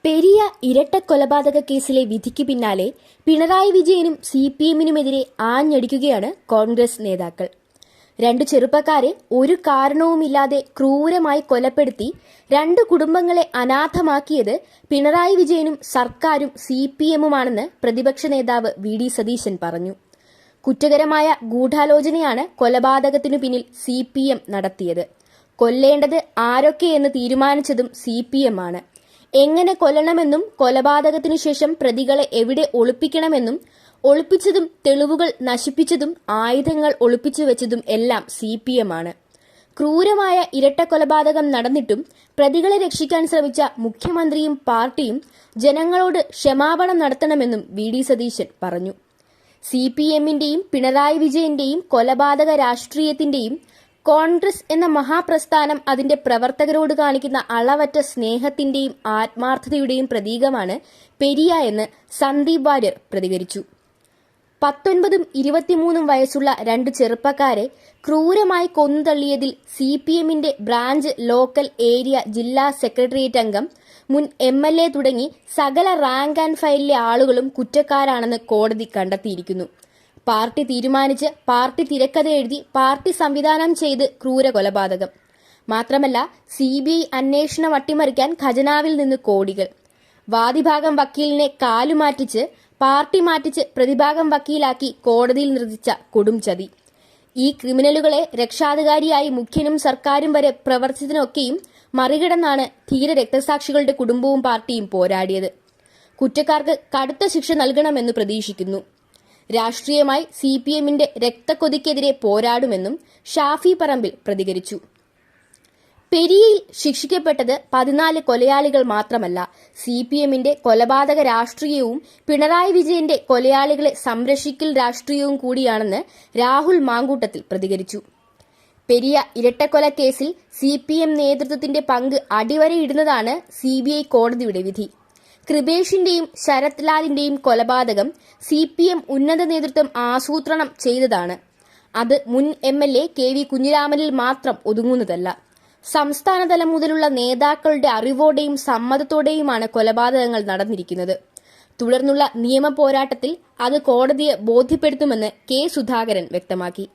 പെരിയ ഇരട്ടക്കൊലപാതക കേസിലെ വിധിക്ക് പിന്നാലെ പിണറായി വിജയനും CPM-നുമെതിരെ ആഞ്ഞടിക്കുകയാണ് കോൺഗ്രസ് നേതാക്കൾ. രണ്ടു ചെറുപ്പക്കാരെ ഒരു കാരണവുമില്ലാതെ ക്രൂരമായി കൊലപ്പെടുത്തി രണ്ടു കുടുംബങ്ങളെ അനാഥമാക്കിയത് പിണറായി വിജയനും സർക്കാരും CPM-ഉമാണെന്ന് പ്രതിപക്ഷ നേതാവ് VD സതീശൻ പറഞ്ഞു. കുറ്റകരമായ ഗൂഢാലോചനയാണ് കൊലപാതകത്തിനു പിന്നിൽ CPM നടത്തിയത്. കൊല്ലേണ്ടത് ആരൊക്കെയെന്ന് തീരുമാനിച്ചതും CPM ആണ്. എങ്ങനെ കൊല്ലണമെന്നും കൊലപാതകത്തിനു ശേഷം പ്രതികളെ എവിടെ ഒളിപ്പിക്കണമെന്നും ഒളിപ്പിച്ചതും തെളിവുകൾ നശിപ്പിച്ചതും ആയുധങ്ങൾ ഒളിപ്പിച്ചു വെച്ചതും എല്ലാം CPM ആണ്. ക്രൂരമായ ഇരട്ടക്കൊലപാതകം നടന്നിട്ടും പ്രതികളെ രക്ഷിക്കാൻ ശ്രമിച്ച മുഖ്യമന്ത്രിയും പാർട്ടിയും ജനങ്ങളോട് ക്ഷമാപണം നടത്തണമെന്നും VD സതീശൻ പറഞ്ഞു. CPM-ന്റെയും പിണറായി വിജയന്റെയും കൊലപാതക രാഷ്ട്രീയത്തിന്റെയും കോൺഗ്രസ് എന്ന മഹാപ്രസ്ഥാനം അതിന്റെ പ്രവർത്തകരോട് കാണിക്കുന്ന അളവറ്റ സ്നേഹത്തിന്റെയും ആത്മാർത്ഥതയുടെയും പ്രതീകമാണ് പെരിയ എന്ന് സന്ദീപ് വാര്യർ പ്രതികരിച്ചു. 19ഉം 23ഉം വയസ്സുള്ള രണ്ടു ചെറുപ്പക്കാരെ ക്രൂരമായി കൊന്നുതള്ളിയതിൽ CPM-ന്റെ ബ്രാഞ്ച് ലോക്കൽ ഏരിയ ജില്ലാ സെക്രട്ടേറിയറ്റ് അംഗം, മുൻ MLA തുടങ്ങി സകല റാങ്ക് ആൻഡ് ഫയലിലെ ആളുകളും കുറ്റക്കാരാണെന്ന് കോടതി കണ്ടെത്തിയിരിക്കുന്നു. പാർട്ടി തീരുമാനിച്ച്, പാർട്ടി തിരക്കഥ എഴുതി, പാർട്ടി സംവിധാനം ചെയ്ത് ക്രൂര കൊലപാതകം. മാത്രമല്ല, CBI അന്വേഷണം അട്ടിമറിക്കാൻ ഖജനാവിൽ നിന്ന് കോടികൾ. വാദിഭാഗം വക്കീലിനെ കാലുമാറ്റിച്ച്, പാർട്ടി മാറ്റിച്ച് പ്രതിഭാഗം വക്കീലാക്കി കോടതിയിൽ നിർദ്ദിച്ച കൊടും ചതി. ഈ ക്രിമിനലുകളെ രക്ഷാധികാരിയായി മുഖ്യനും സർക്കാരും വരെ പ്രവർത്തിച്ചതിനൊക്കെയും മറികടന്നാണ് ധീര രക്തസാക്ഷികളുടെ കുടുംബവും പാർട്ടിയും പോരാടിയത്. കുറ്റക്കാർക്ക് കടുത്ത ശിക്ഷ നൽകണമെന്ന് പ്രതീക്ഷിക്കുന്നു. രാഷ്ട്രീയമായി CPM-ന്റെ രക്തക്കൊതിക്കെതിരെ പോരാടുമെന്നും ഷാഫി പറമ്പിൽ പ്രതികരിച്ചു. പെരിയയിൽ ശിക്ഷിക്കപ്പെട്ടത് 14 കൊലയാളികൾ മാത്രമല്ല, CPM-ന്റെ കൊലപാതക രാഷ്ട്രീയവും പിണറായി വിജയന്റെ കൊലയാളികളെ സംരക്ഷിക്കൽ രാഷ്ട്രീയവും കൂടിയാണെന്ന് രാഹുൽ മാങ്കൂട്ടത്തിൽ പ്രതികരിച്ചു. പെരിയ ഇരട്ടക്കൊല കേസിൽ CPM നേതൃത്വത്തിന്റെ പങ്ക് അടിവരയിടുന്നതാണ് CBI കോടതിയുടെ വിധി. കൃപേഷിന്റെയും ശരത് ലാലിന്റെയും കൊലപാതകം CPM ഉന്നത നേതൃത്വം ആസൂത്രണം ചെയ്തതാണ്. അത് മുൻ MLA KV കുഞ്ഞിരാമനിൽ മാത്രം ഒതുങ്ങുന്നതല്ല. സംസ്ഥാനതലം മുതലുള്ള നേതാക്കളുടെ അറിവോടെയും സമ്മതത്തോടെയുമാണ് കൊലപാതകങ്ങൾ നടന്നിരിക്കുന്നത്. തുടർന്നുള്ള നിയമ പോരാട്ടത്തിൽ അത് കോടതിയെ ബോധ്യപ്പെടുത്തുമെന്ന് K. സുധാകരൻ വ്യക്തമാക്കി.